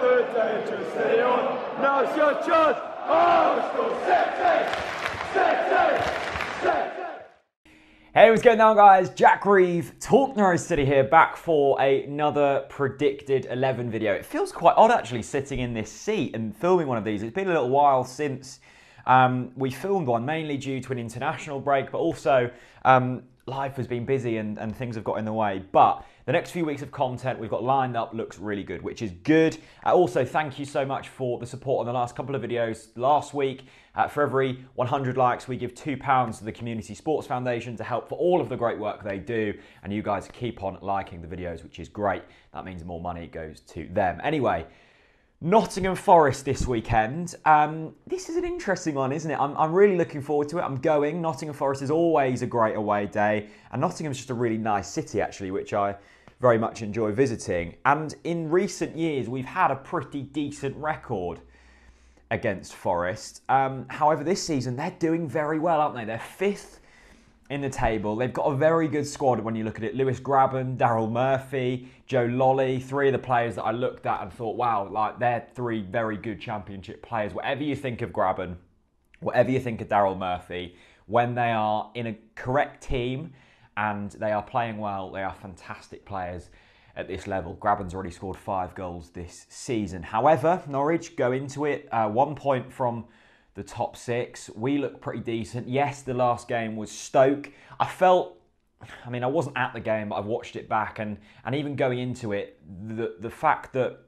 dangerously on. Now's your chance. Hey, what's going on, guys? Jack Reeve, TalkNorwichCity here, back for another predicted 11 video. It feels quite odd actually sitting in this seat and filming one of these. It's been a little while since we filmed one, mainly due to an international break, but also life has been busy and things have got in the way. But the next few weeks of content we've got lined up looks really good, which is good. Also, thank you so much for the support on the last couple of videos. Last week, for every 100 likes, we give £2 to the Community Sports Foundation to help for all of the great work they do. And you guys keep on liking the videos, which is great. That means more money goes to them. Anyway, Nottingham Forest this weekend. This is an interesting one, isn't it? I'm really looking forward to it. I'm going. Nottingham Forest is always a great away day. And Nottingham's just a really nice city, actually, which I very much enjoy visiting. And in recent years, we've had a pretty decent record against Forest. However, this season, they're doing very well, aren't they? They're fifth in the table. They've got a very good squad when you look at it. Lewis Grabban, Daryl Murphy, Joe Lolly, three of the players that I looked at and thought, wow, like they're three very good championship players. Whatever you think of Grabban, whatever you think of Daryl Murphy, when they are in a correct team and they are playing well, they are fantastic players at this level. Grabban's already scored 5 goals this season. However, Norwich go into it 1 point from the top 6. We look pretty decent. Yes, the last game was Stoke. I wasn't at the game, but I've watched it back, and even going into it, the fact that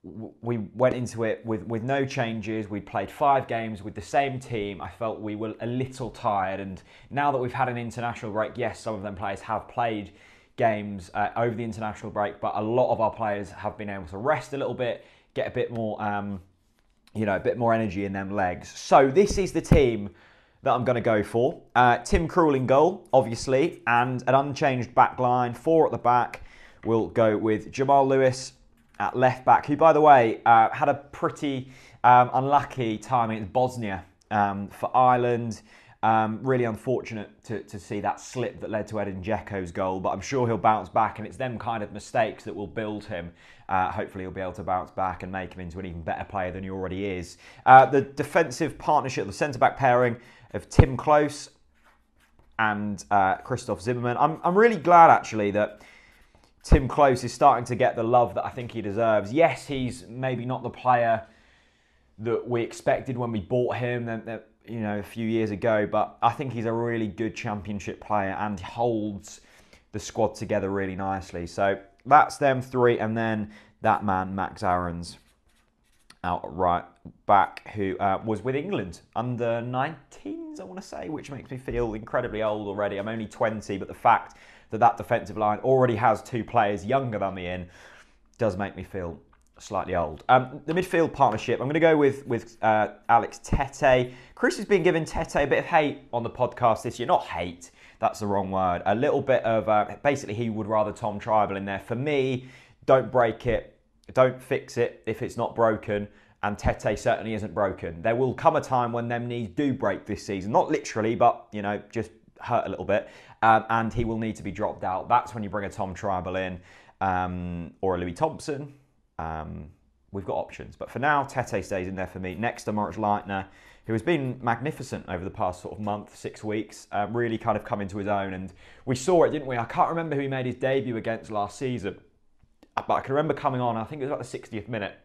we went into it with no changes, we played 5 games with the same team, I felt we were a little tired. And now that we've had an international break, yes, some of them players have played games over the international break, but a lot of our players have been able to rest a little bit, get a bit more a bit more energy in them legs. So this is the team that I'm going to go for. Tim Krul in goal, obviously, and an unchanged back line. 4 at the back. We'll go with Jamal Lewis at left back, who, by the way, had a pretty unlucky time in Bosnia for Ireland. Really unfortunate to see that slip that led to Edin Dzeko's goal, but I'm sure he'll bounce back, and it's them kind of mistakes that will build him. Hopefully he'll be able to bounce back and make him into an even better player than he already is. The defensive partnership, the centre-back pairing of Tim Close and Christoph Zimmermann. I'm really glad, actually, that Tim Close is starting to get the love that I think he deserves. Yes, he's maybe not the player that we expected when we bought him a few years ago, but I think he's a really good championship player and holds the squad together really nicely. So that's them 3, and then that man, Max Aarons, out right back, who was with England under 19s, I want to say, which makes me feel incredibly old already. I'm only 20, but the fact that that defensive line already has 2 players younger than me in does make me feel slightly old. The midfield partnership, I'm going to go with Alex Tete. Chris has been giving Tete a bit of hate on the podcast this year. Not hate, that's the wrong word. A little bit of, basically he would rather Tom Tribal in there. For me, don't break it, don't fix it if it's not broken, and Tete certainly isn't broken. There will come a time when them knees do break this season. Not literally, but, just hurt a little bit, and he will need to be dropped out. That's when you bring a Tom Tribal in, or a Louis Thompson. We've got options, but for now, Tete stays in there for me. Next to Lightner, who has been magnificent over the past sort of month, 6 weeks, really kind of come into his own, and we saw it, didn't we? I can't remember who he made his debut against last season, but I can remember coming on, I think it was about the 60th minute,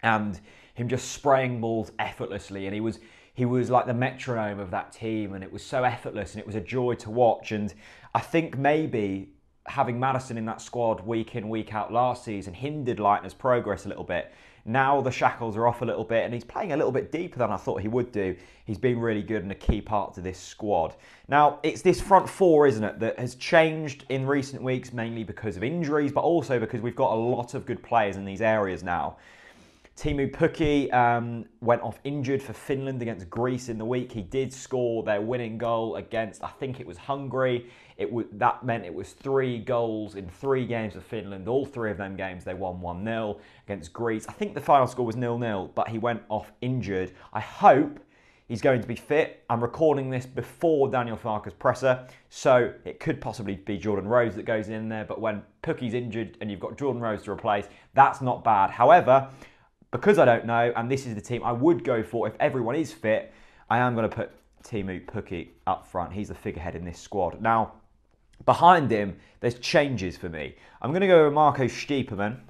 and him just spraying balls effortlessly, and he was like the metronome of that team, and it was so effortless, and it was a joy to watch. And I think maybe having Maddison in that squad week in, week out last season hindered Lightner's progress a little bit. Now the shackles are off a little bit, and he's playing a little bit deeper than I thought he would do. He's been really good and a key part to this squad. Now, it's this front 4, isn't it, that has changed in recent weeks, mainly because of injuries, but also because we've got a lot of good players in these areas now. Teemu Pukki went off injured for Finland against Greece in the week. He did score their winning goal against, I think it was Hungary. That meant it was 3 goals in 3 games for Finland. All 3 of them games they won 1-0 against Greece. I think the final score was 0-0, but he went off injured. I hope he's going to be fit. I'm recording this before Daniel Farke's presser, so it could possibly be Jordan Rhodes that goes in there, but when Pookie's injured and you've got Jordan Rhodes to replace, that's not bad. However, because I don't know, and this is the team I would go for if everyone is fit, I am going to put Teemu Pukki up front. He's the figurehead in this squad. Now, behind him, there's changes for me. I'm going to go with Marco Stiepermann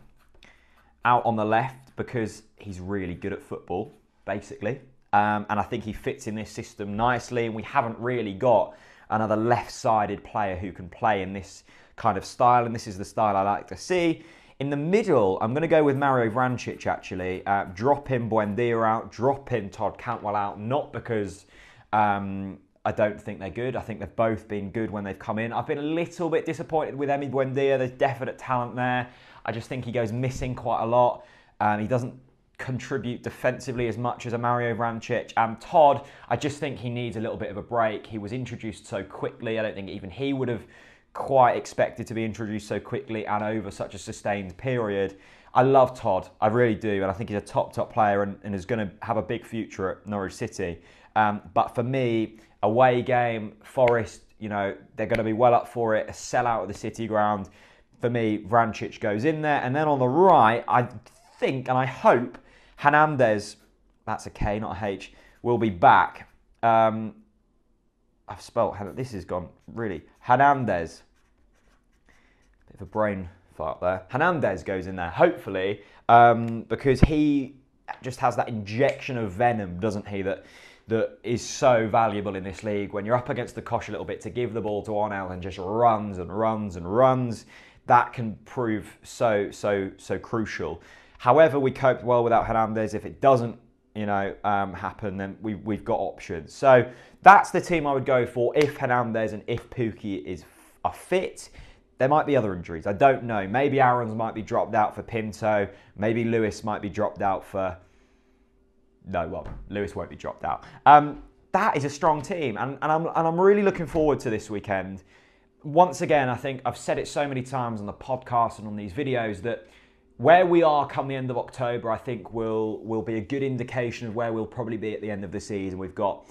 out on the left because he's really good at football, basically. And I think he fits in this system nicely, and we haven't really got another left-sided player who can play in this kind of style, and this is the style I like to see. In the middle, I'm going to go with Mario Vrancic, actually. Drop in Buendia out, drop in Todd Cantwell out, not because I don't think they're good. I think they've both been good when they've come in. I've been a little bit disappointed with Emi Buendia. There's definite talent there. I just think he goes missing quite a lot. He doesn't contribute defensively as much as a Mario Vrancic. Todd, I just think he needs a little bit of a break. He was introduced so quickly. I don't think even he would have quite expected to be introduced so quickly and over such a sustained period. I love Todd, I really do, and I think he's a top player and is going to have a big future at Norwich City. But for me, away game, Forest, you know, they're going to be well up for it, a sellout of the City ground. For me, Vrancic goes in there, and then on the right, I think and I hope Hernandez, that's a K, not a H, will be back. I've spelt, this has gone really, Hernandez. Bit of a brain fart there. Hernandez goes in there, hopefully, because he just has that injection of venom, doesn't he, that is so valuable in this league. When you're up against the cosh a little bit, to give the ball to Arnell and just runs and runs and runs, that can prove so crucial. However, we coped well without Hernandez. If it doesn't, you know, happen, then we've got options. So that's the team I would go for if Hernandez and if Pukki are fit. There might be other injuries. I don't know. Maybe Aarons might be dropped out for Pinto. Maybe Lewis might be dropped out for... No, well, Lewis won't be dropped out. That is a strong team, and I'm really looking forward to this weekend. Once again, I think I've said it so many times on the podcast and on these videos that where we are come the end of October, I think will be a good indication of where we'll probably be at the end of the season. We've got,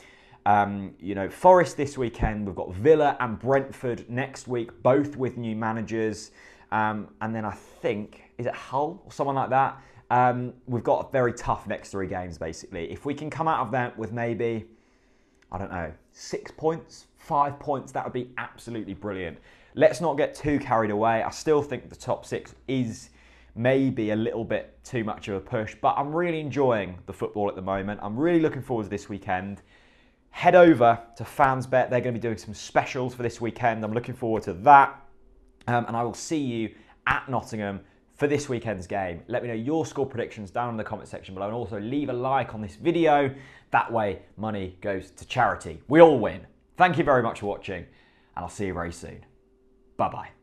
you know, Forest this weekend. We've got Villa and Brentford next week, both with new managers. And then I think, is it Hull or someone like that? We've got very tough next 3 games, basically. If we can come out of that with maybe, I don't know, 6 points, 5 points, that would be absolutely brilliant. Let's not get too carried away. I still think the top 6 is maybe a little bit too much of a push, but I'm really enjoying the football at the moment. I'm really looking forward to this weekend. Head over to FansBet. They're going to be doing some specials for this weekend. I'm looking forward to that. And I will see you at Nottingham for this weekend's game. Let me know your score predictions down in the comment section below, and also leave a like on this video. That way, money goes to charity. We all win. Thank you very much for watching, and I'll see you very soon. Bye-bye.